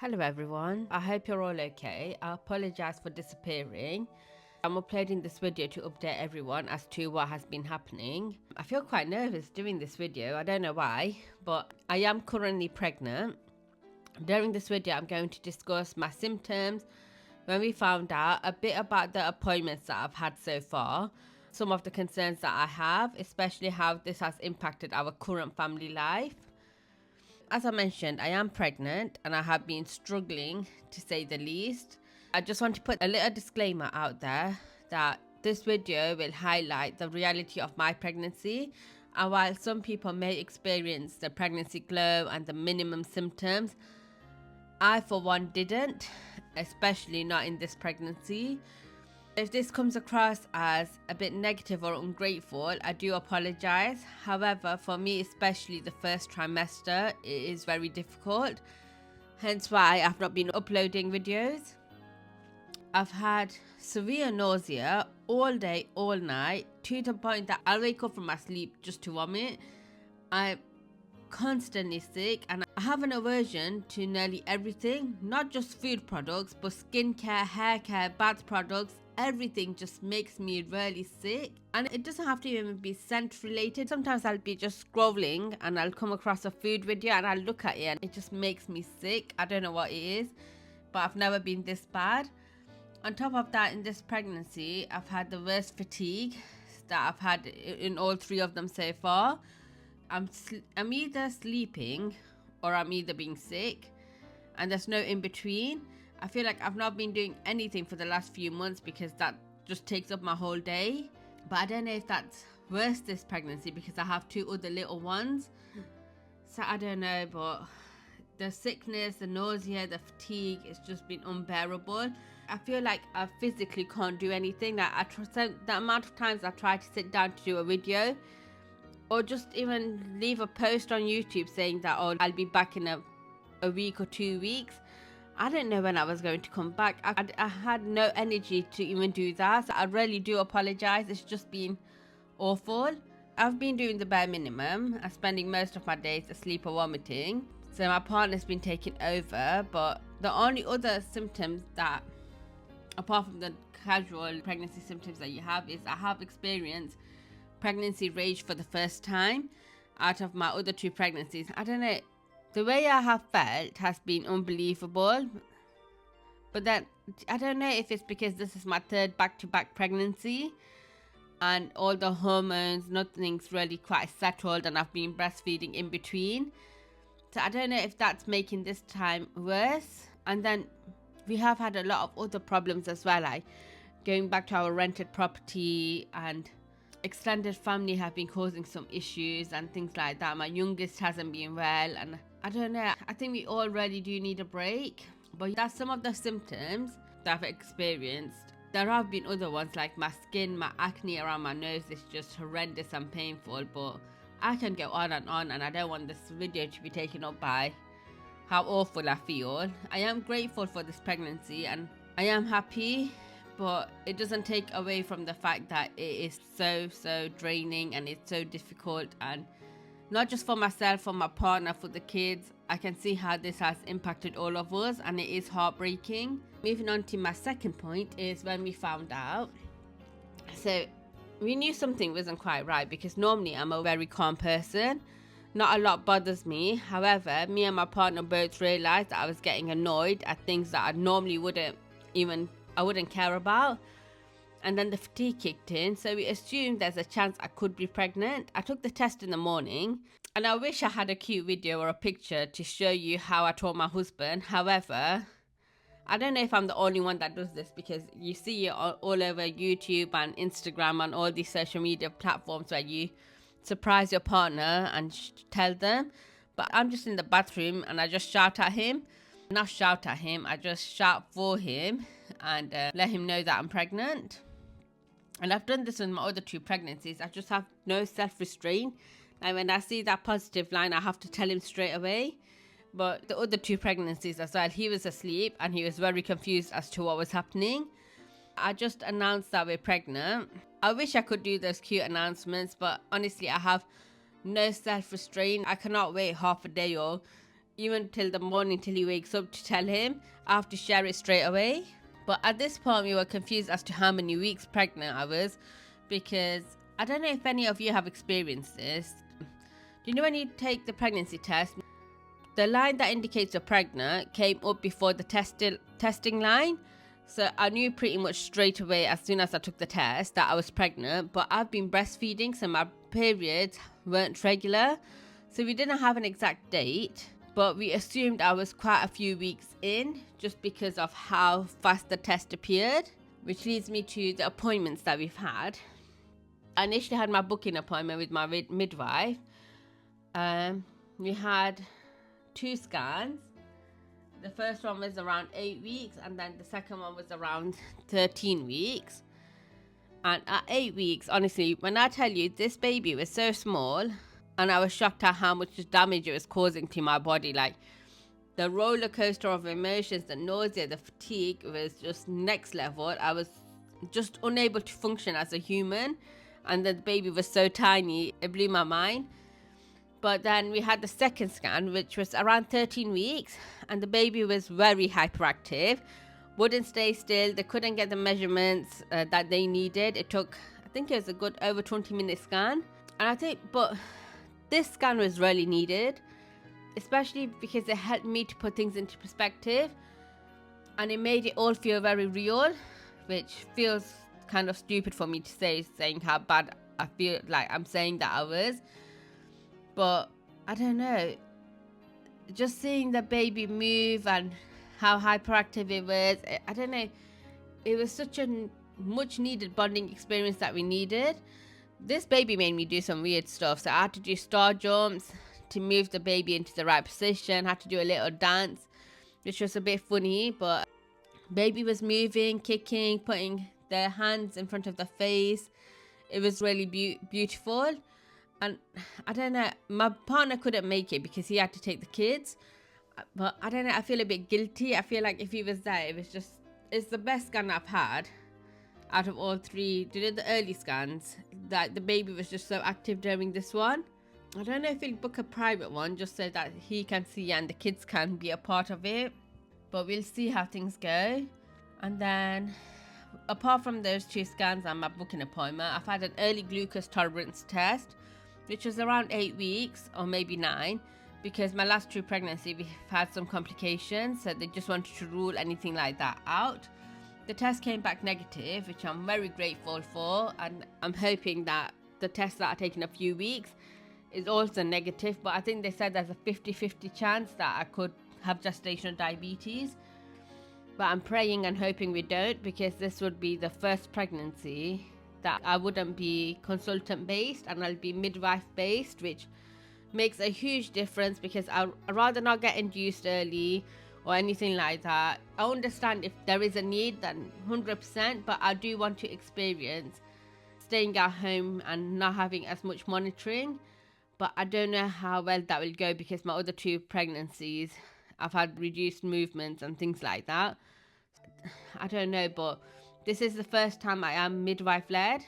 Hello everyone, I hope you're all okay. I apologize for disappearing. I'm uploading this video to update everyone as to what has been happening. I feel quite nervous doing this video, I don't know why, but I am currently pregnant. During this video I'm going to discuss my symptoms, when we found out, a bit about the appointments that I've had so far, some of the concerns that I have, especially how this has impacted our current family life. As I mentioned, I am pregnant and I have been struggling to say the least. I just want to put a little disclaimer out there that this video will highlight the reality of my pregnancy, and while some people may experience the pregnancy glow and the minimum symptoms, I for one didn't, especially not in this pregnancy. If this comes across as a bit negative or ungrateful, I do apologize. However, for me, especially the first trimester, it is very difficult. Hence why I've not been uploading videos. I've had severe nausea all day, all night, to the point that I'll wake up from my sleep just to vomit. I'm constantly sick and I have an aversion to nearly everything, not just food products, but skincare, hair care, bath products. Everything just makes me really sick, and it doesn't have to even be scent related. Sometimes I'll be just scrolling and I'll come across a food video and I'll look at it and it just makes me sick. I don't know what it is, but I've never been this bad. On top of that, in this pregnancy, I've had the worst fatigue that I've had in all three of them so far. I'm either sleeping or I'm either being sick, and there's no in between. I feel like I've not been doing anything for the last few months because that just takes up my whole day. But I don't know if that's worse this pregnancy because I have two other little ones. So I don't know, but the sickness, the nausea, the fatigue, it's just been unbearable. I feel like I physically can't do anything. Like the amount of times I try to sit down to do a video or just even leave a post on YouTube saying that, oh, I'll be back in a week or 2 weeks. I didn't know when I was going to come back. I had no energy to even do that. So I really do apologize. It's just been awful. I've been doing the bare minimum and spending most of my days asleep or vomiting. So my partner's been taking over. But the only other symptoms that, apart from the casual pregnancy symptoms that you have, is I have experienced pregnancy rage for the first time out of my other two pregnancies. I don't know. The way I have felt has been unbelievable. But then, I don't know if it's because this is my third back-to-back pregnancy and all the hormones, nothing's really quite settled, and I've been breastfeeding in between. So I don't know if that's making this time worse. And then we have had a lot of other problems as well, like going back to our rented property, and extended family have been causing some issues and things like that. My youngest hasn't been well, and I don't know, I think we all really do need a break. But that's some of the symptoms that I've experienced. There have been other ones like my skin, my acne around my nose is just horrendous and painful, but I can go on, and I don't want this video to be taken up by how awful I feel. I am grateful for this pregnancy and I am happy, but it doesn't take away from the fact that it is so draining and it's so difficult, and not just for myself, for my partner, for the kids. I can see how this has impacted all of us, and it is heartbreaking. Moving on to my second point is when we found out. So we knew something wasn't quite right because normally I'm a very calm person. Not a lot bothers me. However, me and my partner both realized that I was getting annoyed at things that I normally wouldn't care about. And then the fatigue kicked in, so we assumed there's a chance I could be pregnant. I took the test in the morning, and I wish I had a cute video or a picture to show you how I told my husband. However, I don't know if I'm the only one that does this, because you see it all over YouTube and Instagram and all these social media platforms where you surprise your partner and tell them. But I'm just in the bathroom and I just shout at him. Not shout at him, I just shout for him and let him know that I'm pregnant. And I've done this with my other two pregnancies. I just have no self-restraint. And when I see that positive line, I have to tell him straight away. But the other two pregnancies as well, he was asleep and he was very confused as to what was happening. I just announced that we're pregnant. I wish I could do those cute announcements, but honestly, I have no self-restraint. I cannot wait half a day or even till the morning till he wakes up to tell him. I have to share it straight away. But at this point, we were confused as to how many weeks pregnant I was, because I don't know if any of you have experienced this. Do you know when you take the pregnancy test, the line that indicates you're pregnant came up before the testing line? So I knew pretty much straight away as soon as I took the test that I was pregnant, but I've been breastfeeding, so my periods weren't regular. So we didn't have an exact date, but we assumed I was quite a few weeks in just because of how fast the test appeared, which leads me to the appointments that we've had. I initially had my booking appointment with my midwife. We had 2 scans. The first one was around 8 weeks, and then the second one was around 13 weeks. And at 8 weeks, honestly, when I tell you, this baby was so small, and I was shocked at how much damage it was causing to my body. Like, the roller coaster of emotions, the nausea, the fatigue was just next level. I was just unable to function as a human, and the baby was so tiny, it blew my mind. But then we had the second scan, which was around 13 weeks, and the baby was very hyperactive, wouldn't stay still. They couldn't get the measurements that they needed. It took, I think it was a good over 20-minute scan. And but this scan was really needed, especially because it helped me to put things into perspective, and it made it all feel very real, which feels kind of stupid for me to say, saying how bad I feel like I'm saying that I was. But I don't know, just seeing the baby move and how hyperactive it was, I don't know, it was such a much needed bonding experience that we needed. This baby made me do some weird stuff. So I had to do star jumps to move the baby into the right position, had to do a little dance, which was a bit funny, but baby was moving, kicking, putting their hands in front of the face. It was really beautiful. And I don't know, my partner couldn't make it because he had to take the kids. But I don't know, I feel a bit guilty. I feel like if he was there, it's the best scan I've had out of all 3. Did the early scans, that the baby was just so active during this one. I don't know if he'll book a private one just so that he can see and the kids can be a part of it. But we'll see how things go. And then, apart from those 2 scans and my booking appointment, I've had an early glucose tolerance test, which was around 8 weeks or maybe 9, because my last 2 pregnancy we've had some complications, so they just wanted to rule anything like that out. The test came back negative, which I'm very grateful for, and I'm hoping that the test that I take in a few weeks is also negative. But I think they said there's a 50-50 chance that I could have gestational diabetes, but I'm praying and hoping we don't, because this would be the first pregnancy that I wouldn't be consultant based and I'll be midwife based, which makes a huge difference, because I'd rather not get induced early or anything like that. I understand if there is a need, then 100%, but I do want to experience staying at home and not having as much monitoring. But I don't know how well that will go, because my other 2 pregnancies I've had reduced movements and things like that. I don't know, but this is the first time I am midwife led.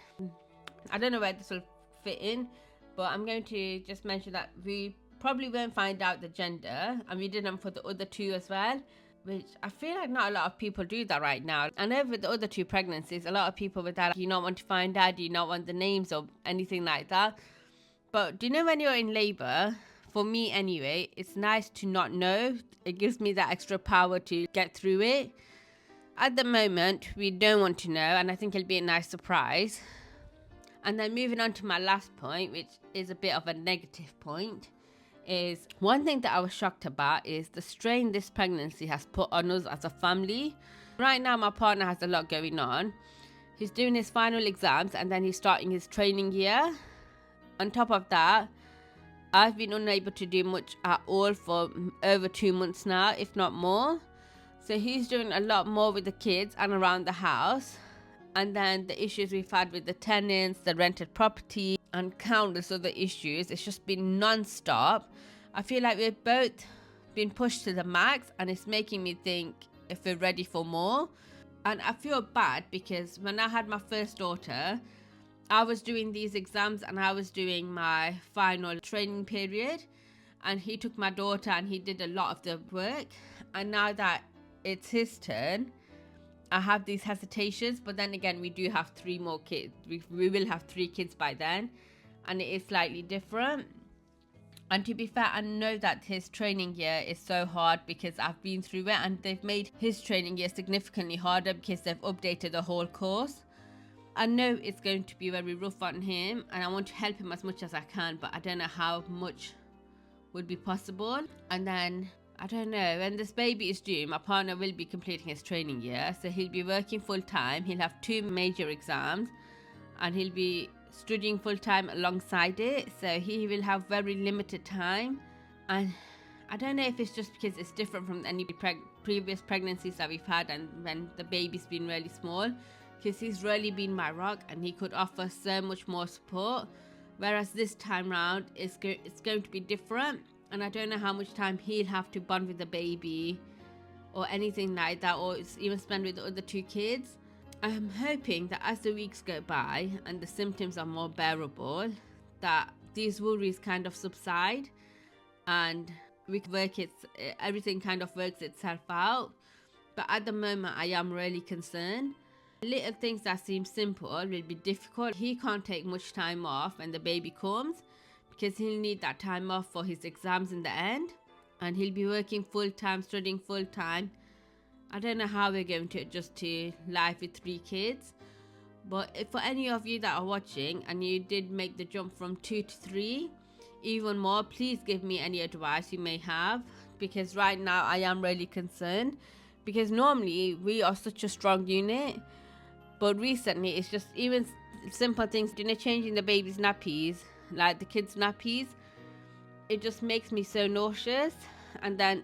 I don't know where this will fit in, but I'm going to just mention that we probably won't find out the gender, and we didn't for the other 2 as well, which I feel like not a lot of people do that right now. I know with the other 2 pregnancies, a lot of people with that, do you not want to find out, do you not want the names or anything like that? But do you know when you're in labor, for me anyway, it's nice to not know. It gives me that extra power to get through it. At the moment, we don't want to know, and I think it'll be a nice surprise. And then moving on to my last point, which is a bit of a negative point, is one thing that I was shocked about is the strain this pregnancy has put on us as a family. Right now, my partner has a lot going on. He's doing his final exams, and then he's starting his training year. On top of that, I've been unable to do much at all for over 2 months now, if not more. So he's doing a lot more with the kids and around the house. And then the issues we've had with the tenants, the rented property, and countless other issues. It's just been non-stop. I feel like we've both been pushed to the max, and it's making me think if we're ready for more. And I feel bad because when I had my first daughter, I was doing these exams and I was doing my final training period. and he took my daughter and he did a lot of the work. And now that it's his turn, I have these hesitations. But then again, we do have 3 more kids. We will have 3 kids by then, and it is slightly different. And to be fair, I know that his training year is so hard because I've been through it, and they've made his training year significantly harder because they've updated the whole course. I know it's going to be very rough on him, and I want to help him as much as I can, but I don't know how much would be possible. And then, I don't know, when this baby is due, my partner will be completing his training year, so he'll be working full time. He'll have 2 major exams, and he'll be studying full time alongside it, so he will have very limited time. And I don't know if it's just because it's different from any previous pregnancies that we've had, and when the baby's been really small, because he's really been my rock and he could offer so much more support, whereas this time round it's going to be different. And I don't know how much time he'll have to bond with the baby or anything like that, or even spend with the other 2 kids. I'm hoping that as the weeks go by and the symptoms are more bearable, that these worries kind of subside and we can everything kind of works itself out. But at the moment, I am really concerned. Little things that seem simple will be difficult. He can't take much time off when the baby comes because he'll need that time off for his exams in the end, and he'll be working full time, studying full time. I don't know how we're going to adjust to life with 3 kids. But if for any of you that are watching and you did make the jump from 2 to 3, even more, please give me any advice you may have, because right now I am really concerned, because normally we are such a strong unit, but recently it's just even simple things, changing the baby's nappies, like the kids' nappies, it just makes me so nauseous. And then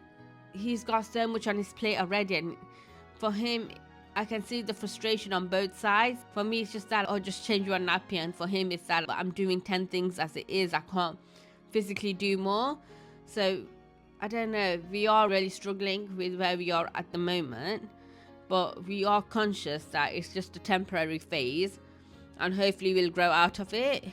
he's got so much on his plate already, and for him, I can see the frustration on both sides. For me, it's just that, oh, just change your nappy, and for him, it's that I'm doing 10 things as it is. I can't physically do more. So, I don't know. We are really struggling with where we are at the moment, but we are conscious that it's just a temporary phase, and hopefully we'll grow out of it.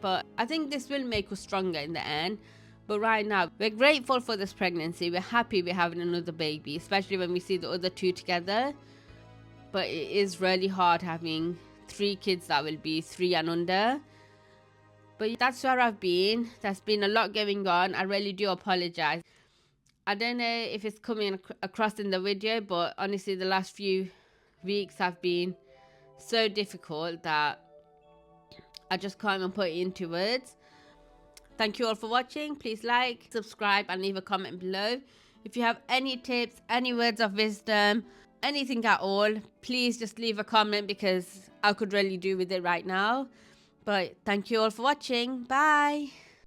But I think this will make us stronger in the end. But right now, we're grateful for this pregnancy. We're happy we're having another baby, especially when we see the other 2 together. But it is really hard having 3 kids that will be 3 and under. But that's where I've been. There's been a lot going on. I really do apologize. I don't know if it's coming across in the video, but honestly, the last few weeks have been so difficult that I just can't even put it into words. Thank you all for watching. Please like, subscribe, and leave a comment below. If you have any tips, any words of wisdom, anything at all, please just leave a comment, because I could really do with it right now. But thank you all for watching. Bye.